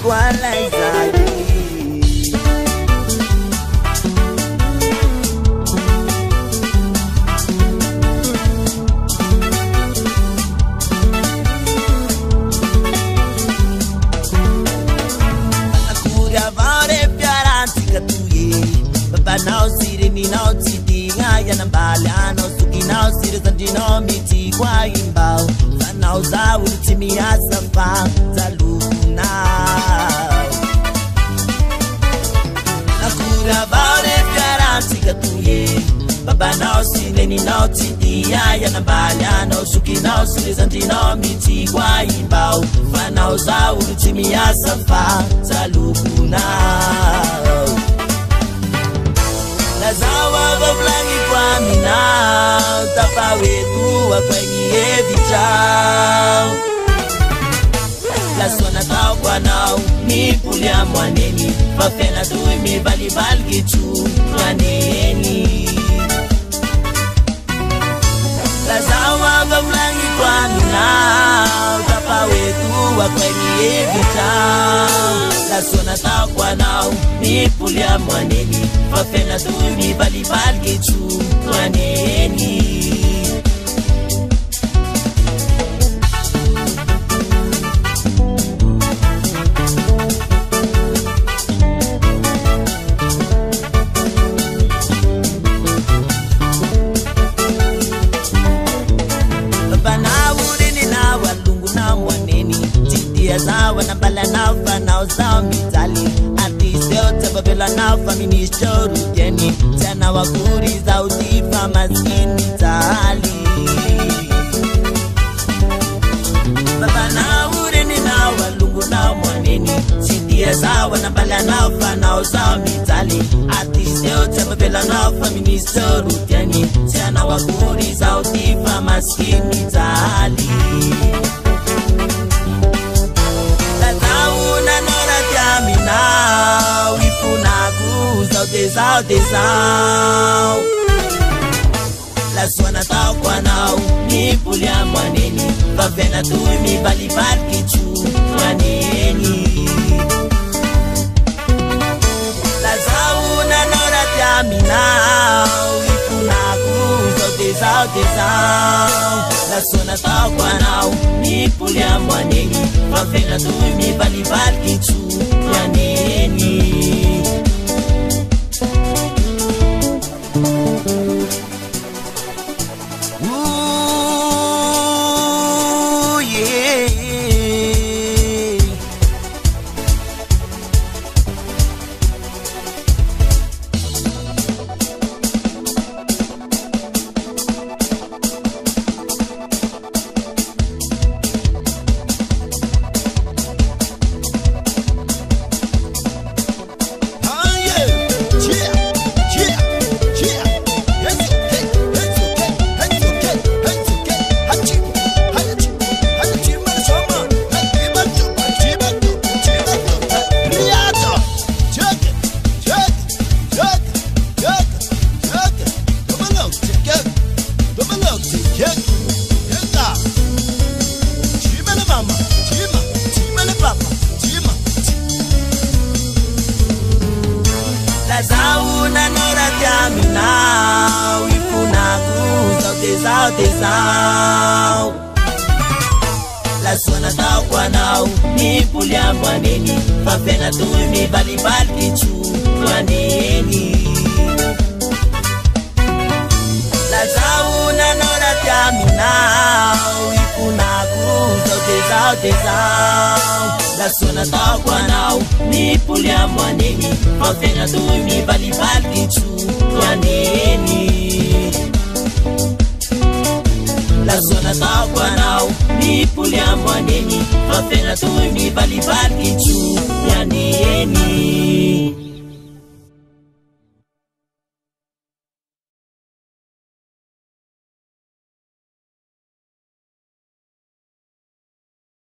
kwalaizai Now siri ni now titi ngaya na mbala no suki now siri zandino miti kwa imbao now za ultimi asafa za luna nakura baure garanti katuye baba now siri ni now titi ngaya na mbala no suki now siri zandino miti kwa imbao now za ultimi asafa za luna Zawa bablangi kwa mina tapa wetu wa kwenye evichao La sona tau kwa nao ni pulia mwaneni Mafena tui mi bali balgi chu mwaneni La zawa bablangi kwa mina tapa wetu wa kwenye evichao La sona tau kwa nao ni pulia mwaneni Mafena tui mi bali balgi chu mwaneni Zawa na bala na fa na uzao mitali Artiste babela na fa ministro rugeni Tena wakuri za udifa maskini tali Baba na ureni na walungu na mwaneni Sidia zawa na bala na fa na uzao mitali Artiste babela na fa ministro rugeni Tena wakuri za udifa maskini tali Now we funa guza desao La suana tau kwa nao ni pulia mwaneni Vavena tui mi bali barki chu mwaneni La zauna nora tiami now we funa guza desao La suana tau kwa nao ni pulia mwaneni Vavena tui mi bali barki chu mwaneni La suana tau kwa nao ni pulia mwaneni Mafena tui mi bali balki chu mwaneni La zauna nora tiami nao Ifuna kuzo desao La suana tau kwa nao ni pulia mwaneni Mafena tui mi bali balki chu mwaneni La zona tau kwa nao ni pulia mwaneni Mafena tui mi bali barki chu mwaneni